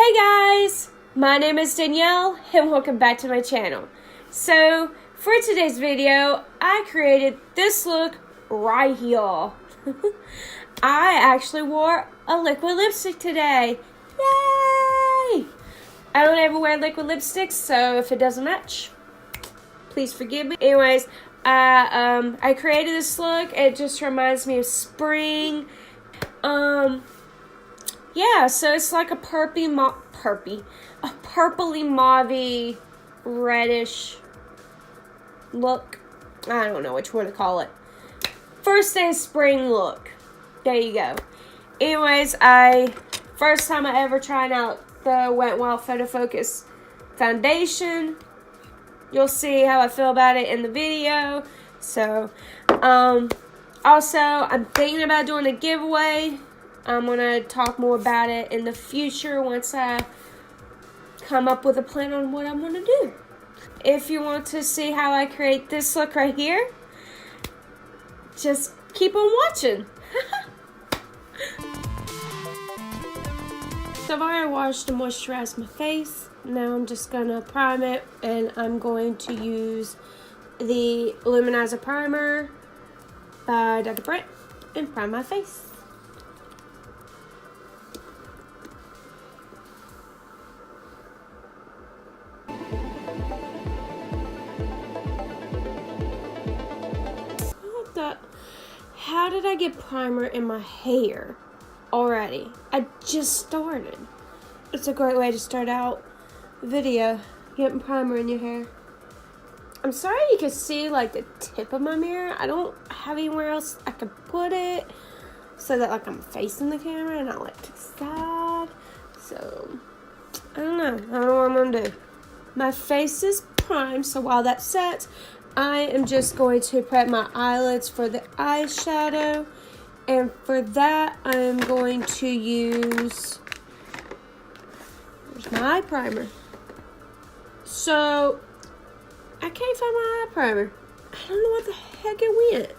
Hey guys, my name is Danielle and welcome back to my channel. So for today's video, I created this look right here. I actually wore a liquid lipstick today. Yay! I don't ever wear liquid lipsticks, so if it doesn't match, please forgive me. Anyways, I created this look. It just reminds me of spring. Yeah, so it's like a purpley mauve reddish look. I don't know which one to call it. First day spring look. There you go. Anyways, first time I ever tried out the Wet n Wild Photo Focus foundation. You'll see how I feel about it in the video. So, also, I'm thinking about doing a giveaway. I'm going to talk more about it in the future once I come up with a plan on what I'm going to do. If you want to see how I create this look right here, just keep on watching. So I've already washed and moisturized my face. Now I'm just going to prime it, and I'm going to use the Luminizer Primer by Dr. Brent and prime my face. How did I get primer in my hair already? I just started. It's a great way to start out a video, getting primer in your hair. I'm sorry you can see like the tip of my mirror. I don't have anywhere else I could put it so that like I'm facing the camera and not like to the side. So, I don't know. I don't know what I'm going to do. My face is primed, so while that sets, I am just going to prep my eyelids for the eyeshadow, and for that I am going to use, there's my eye primer. So, I can't find my eye primer. I don't know what the heck it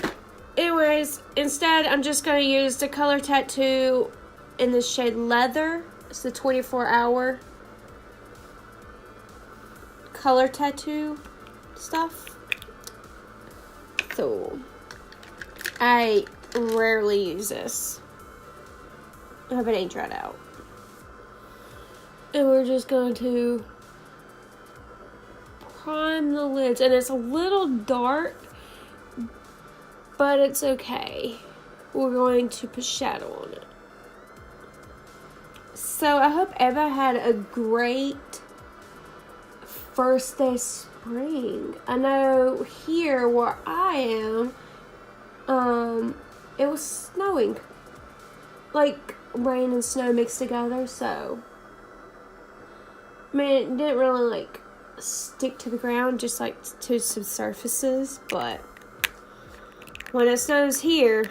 went. Anyways, instead I'm just going to use the Color Tattoo in the shade Leather. It's the 24-hour Color Tattoo stuff. So I rarely use this. I hope it ain't dried out. And we're just going to prime the lids, and it's a little dark, but it's okay. We're going to put shadow on it. So I hope everybody had a great first day spring. I know here where I am, it was snowing. Like rain and snow mixed together, so I mean it didn't really like stick to the ground, just like to some surfaces, but when it snows here,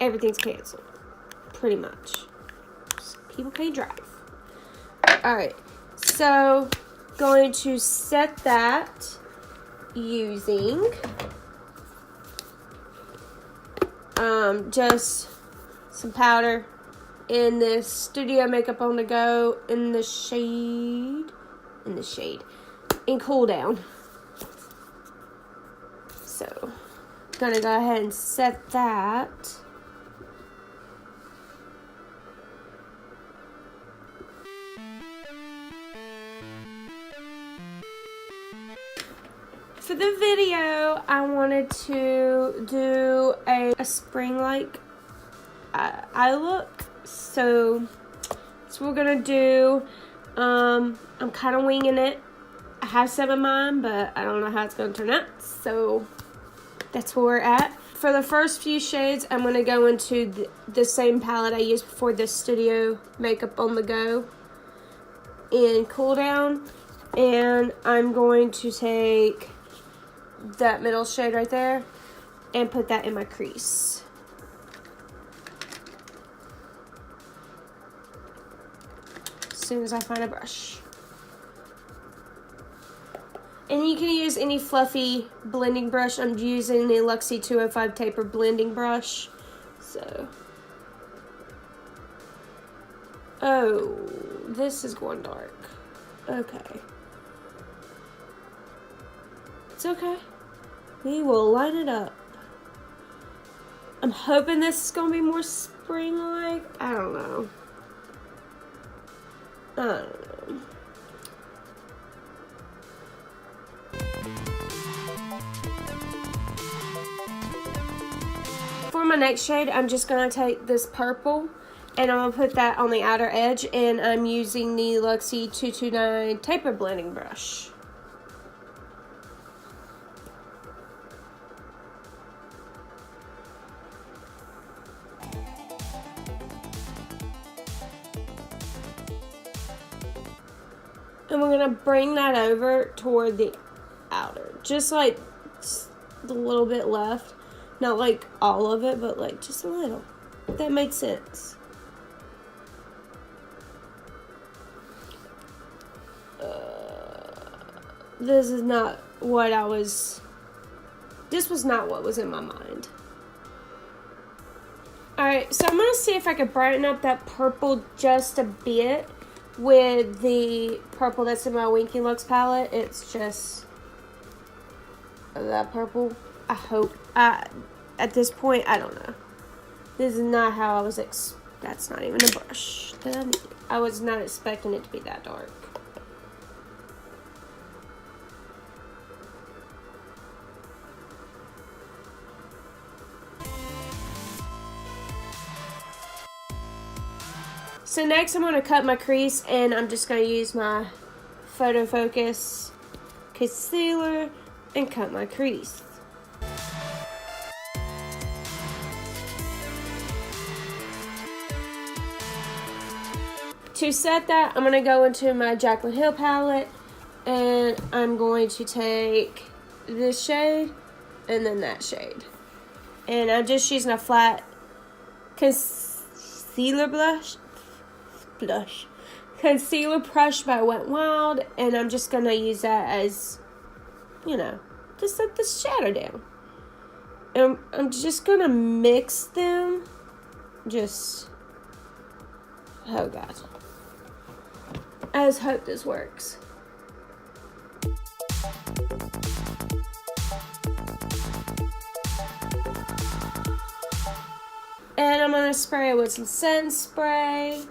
everything's canceled. Pretty much. People can't drive. Alright, so going to set that using just some powder in this Studio Makeup on the Go in the shade in Cool Down. So gonna go ahead and set that. For the video, I wanted to do a spring-like eye look. So that's what we're gonna do. I'm kind of winging it. I have some in mind, but I don't know how it's gonna turn out. So that's where we're at. For the first few shades, I'm gonna go into the same palette I used before, this Studio Makeup on the Go in Cool Down, and I'm going to take that middle shade right there and put that in my crease. As soon as I find a brush. And you can use any fluffy blending brush. I'm using the Luxie 205 Taper blending brush. So Oh, this is going dark. Okay. It's okay. We will line it up. I'm hoping this is going to be more spring-like. I don't know. For my next shade, I'm just going to take this purple and I'm going to put that on the outer edge, and I'm using the Luxie 229 taper blending brush. And we're going to bring that over toward the outer. Just like a little bit left. Not like all of it, but like just a little. If that makes sense. This is not what I was... This was not what was in my mind. Alright, so I'm going to see if I can brighten up that purple just a bit with the purple that's in my Winky Lux palette. It's just that purple. I hope. At this point, I don't know. This is not how I was that's not even a brush that I need. I was not expecting it to be that dark. So next I'm going to cut my crease, and I'm just going to use my Photo Focus concealer and cut my crease. To set that, I'm going to go into my Jaclyn Hill palette, and I'm going to take this shade and then that shade. And I'm just using a flat concealer concealer brush by Wet n Wild, and I'm just going to use that as, you know, to set the shadow down. And I'm just going to mix them. Just, oh God. I just hope this works. And I'm going to spray it with some setting spray.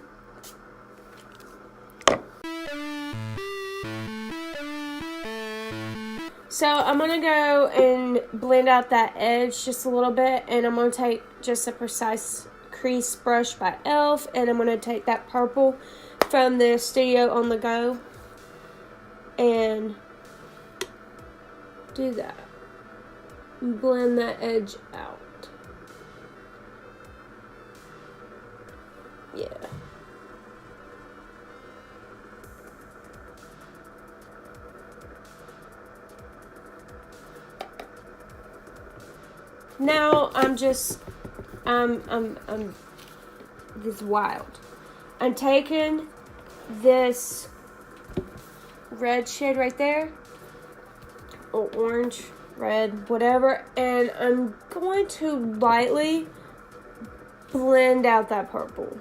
So I'm going to go and blend out that edge just a little bit, and I'm going to take just a precise crease brush by e.l.f. and I'm going to take that purple from the Studio On The Go and do that. Blend that edge out. Yeah. Now I'm just this is wild. I'm taking this red shade right there, or orange, red, whatever, and I'm going to lightly blend out that purple.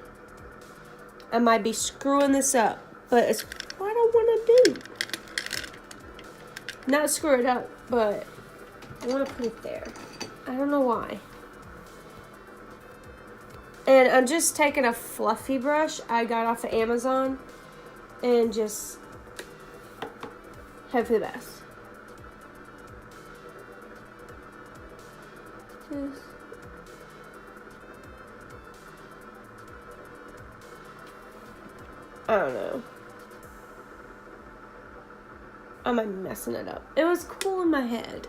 I might be screwing this up, but it's what I want to do. Not screw it up, but I want to put it there. I don't know why. And I'm just taking a fluffy brush I got off of Amazon and just hope for the best. Just I don't know. I might be messing it up. It was cool in my head.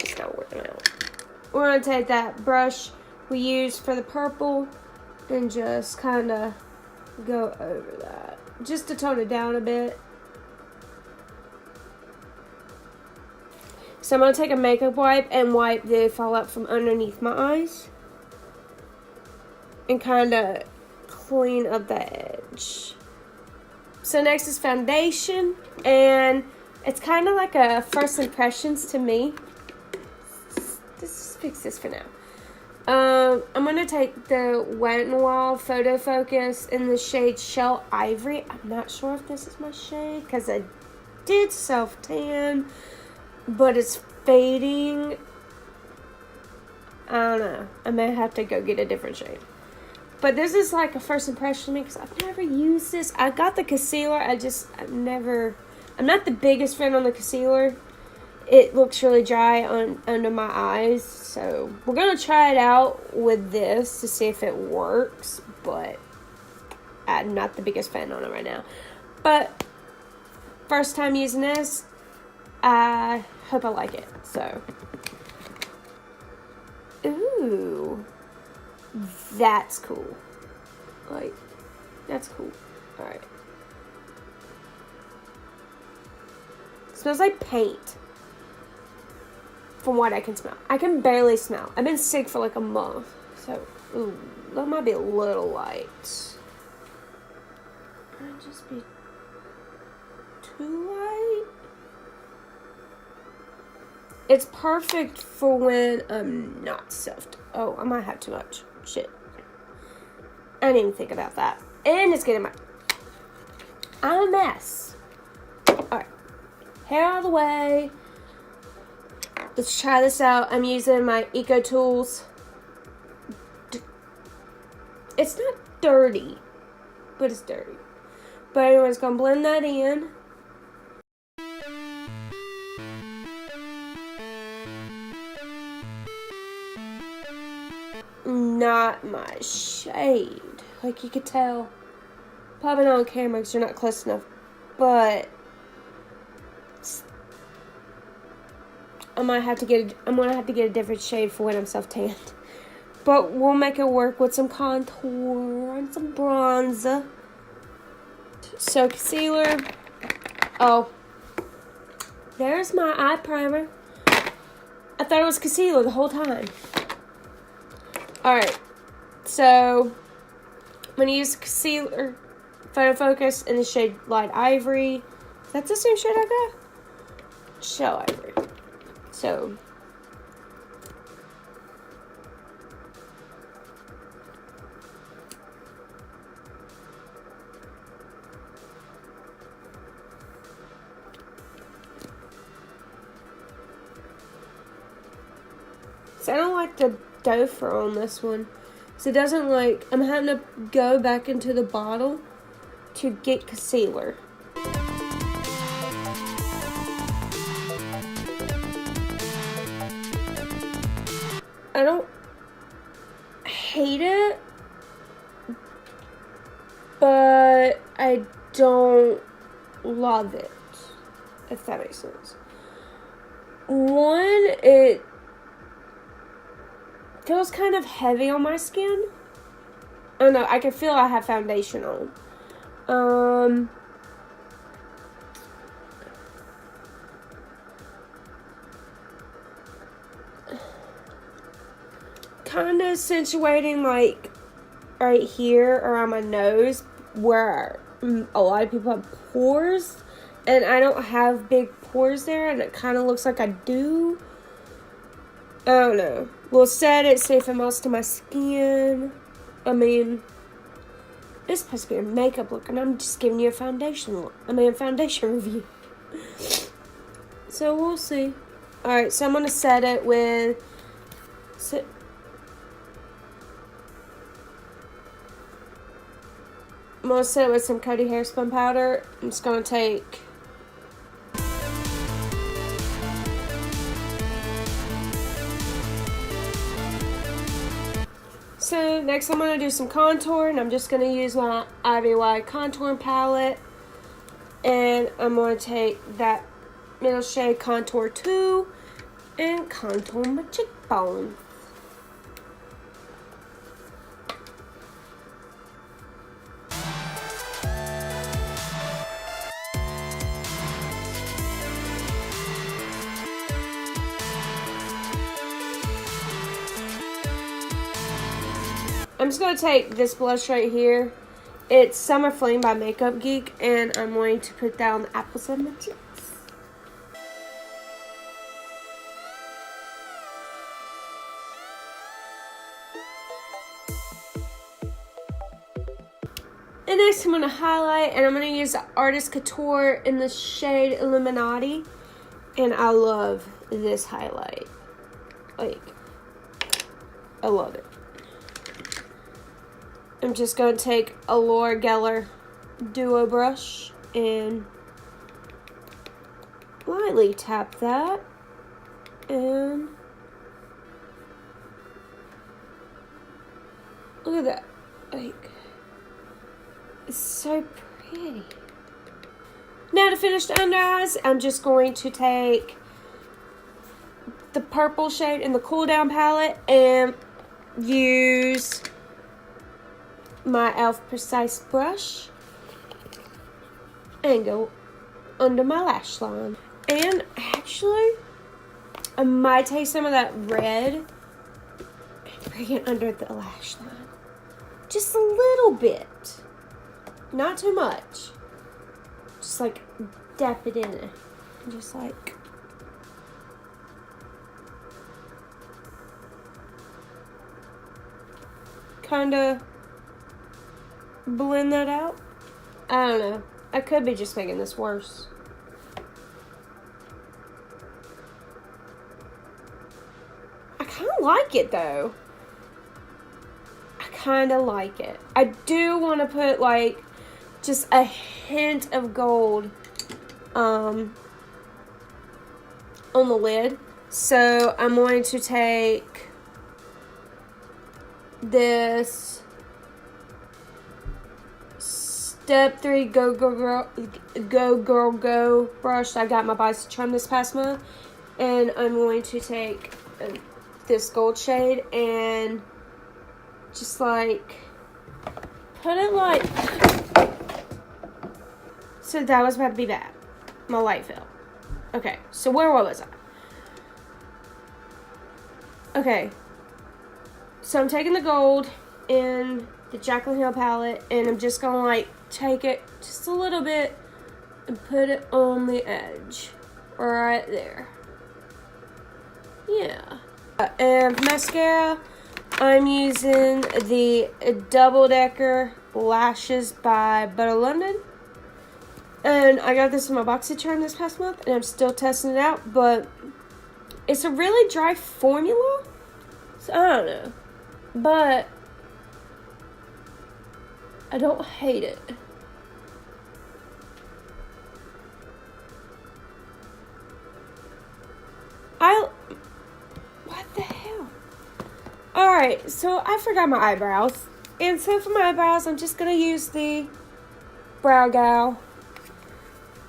It's not working out. We're going to take that brush we used for the purple and just kind of go over that. Just to tone it down a bit. So I'm going to take a makeup wipe and wipe the fallout from underneath my eyes. And kind of clean up that edge. So next is foundation. And it's kind of like a first impressions to me. Let's fix this for now. I'm going to take the Wet n Wild Photo Focus in the shade Shell Ivory. I'm not sure if this is my shade because I did self-tan, but it's fading. I don't know. I may have to go get a different shade. But this is like a first impression to me because I've never used this. I got the concealer. I'm not the biggest fan on the concealer. It looks really dry under my eyes. So we're going to try it out with this to see if it works. But I'm not the biggest fan on it right now. But first time using this, I hope I like it. So, ooh, that's cool. Like, that's cool. All right. Smells like paint. From what I can smell. I can barely smell. I've been sick for like a month. So, ooh, that might be a little light. Might just be too light. It's perfect for when I'm not self. Oh, I might have too much. Shit. I didn't even think about that. And it's getting I'm a mess. Alright. Hair out of the way. Let's try this out. I'm using my Eco Tools. It's not dirty, but it's dirty. But anyways, gonna blend that in. Not my shade. Like you could tell. Probably not on camera because you're not close enough. But I'm gonna have to get a different shade for when I'm self-tanned. But we'll make it work with some contour and some bronzer. So concealer. Oh. There's my eye primer. I thought it was concealer the whole time. Alright. So I'm gonna use concealer Photo Focus in the shade Light Ivory. Is that the same shade I got? Shell Ivory. So I don't like the doe fur on this one. So it doesn't like, I'm having to go back into the bottle to get concealer. I don't hate it, but I don't love it, if that makes sense. One, it feels kind of heavy on my skin. I don't know, I can feel I have foundation on. Kind of accentuating like right here around my nose where a lot of people have pores and I don't have big pores there and it kind of looks like I do. I don't know. We'll set it, see if it melts to my skin. I mean, it's supposed to be a makeup look and I'm just giving you a foundation look. A foundation review. So we'll see. Alright, so I'm going to set it with... I'm going to set it with some Coty Hairspun powder. I'm just going to take... So next I'm going to do some contour, and I'm just going to use my Ivy Wide contour palette. And I'm going to take that middle shade Contour 2 and contour my cheekbone. I'm just going to take this blush right here. It's Summer Flame by Makeup Geek, and I'm going to put that on the apples of my cheeks. And next I'm going to highlight, and I'm going to use the Artist Couture in the shade Illuminati. And I love this highlight. Like, I love it. I'm just going to take a Laura Geller Duo brush and lightly tap that. And look at that. Like, it's so pretty. Now to finish the under eyes, I'm just going to take the purple shade in the Cool Down palette and use my e.l.f. Precise brush and go under my lash line. And actually, I might take some of that red and bring it under the lash line. Just a little bit. Not too much. Just like dap it in it. And just like kind of blend that out. I don't know. I could be just making this worse. I kind of like it though. I kind of like it. I do want to put like just a hint of gold on the lid. So I'm going to take this Step 3 Go Girl Go brush I got my BodyCharm this past month, and I'm going to take this gold shade and just like put it like, so that was about to be bad. My light fell. Okay, so where was I? Okay, so I'm taking the gold in the Jaclyn Hill palette, and I'm just gonna like take it just a little bit and put it on the edge right there. Yeah. And for mascara, I'm using the Double Decker Lashes by Butter London. And I got this in my BoxyCharm this past month, and I'm still testing it out, but it's a really dry formula, so I don't know. But I don't hate it. What the hell? Alright, so I forgot my eyebrows. And so for my eyebrows, I'm just going to use the Brow Gal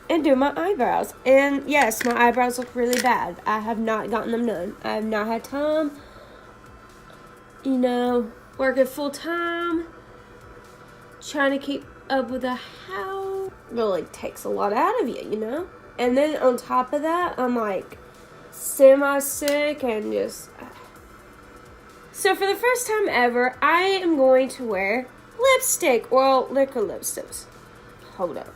and do my eyebrows. And yes, my eyebrows look really bad. I have not gotten them done. I have not had time. You know, working full time, trying to keep up with the house really takes a lot out of you, you know? And then on top of that, I'm like semi-sick and just... So for the first time ever, I am going to wear lipstick. Well, liquid lipsticks. Hold up.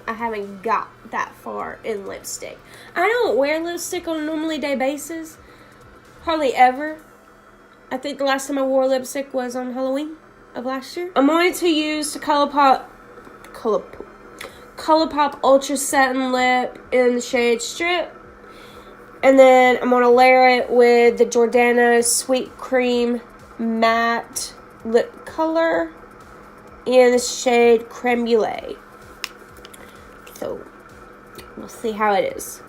I haven't got that far in lipstick. I don't wear lipstick on a normally day basis. Hardly ever. I think the last time I wore lipstick was on Halloween of last year. I'm going to use the ColourPop Ultra Satin Lip in the shade Strip. And then I'm going to layer it with the Jordana Sweet Cream Matte Lip Color in the shade Creme Brulee. So, we'll see how it is.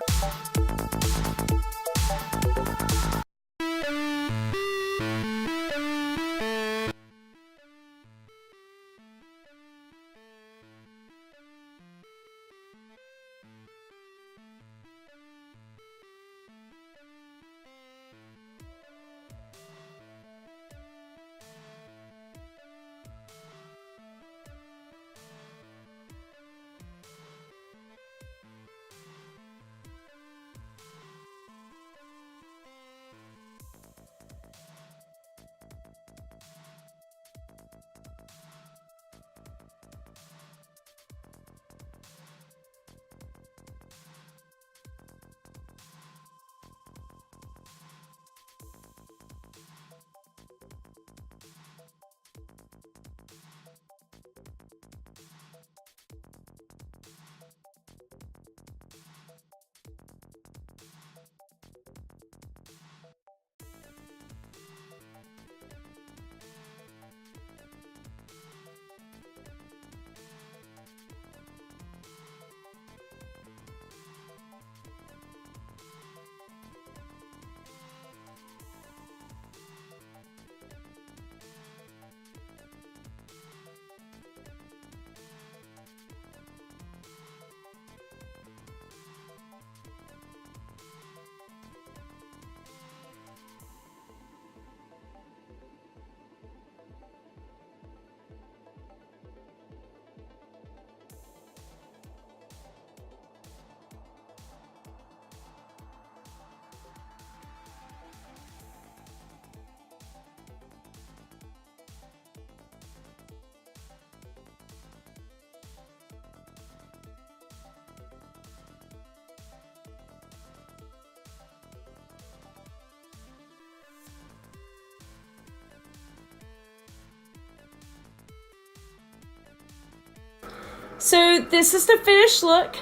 So this is the finished look.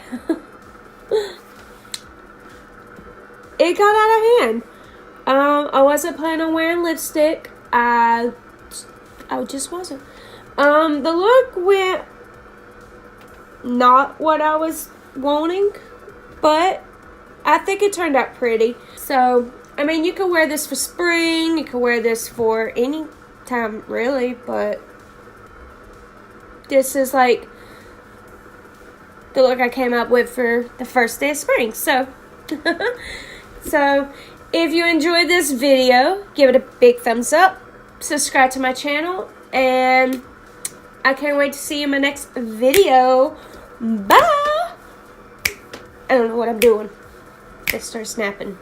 It got out of hand. I wasn't planning on wearing lipstick. I just wasn't. The look went not what I was wanting, but I think it turned out pretty. So, I mean, you can wear this for spring. You can wear this for any time, really, but this is like the look I came up with for the first day of spring. So, so if you enjoyed this video, give it a big thumbs up, subscribe to my channel, and I can't wait to see you in my next video. Bye! I don't know what I'm doing. Just start snapping.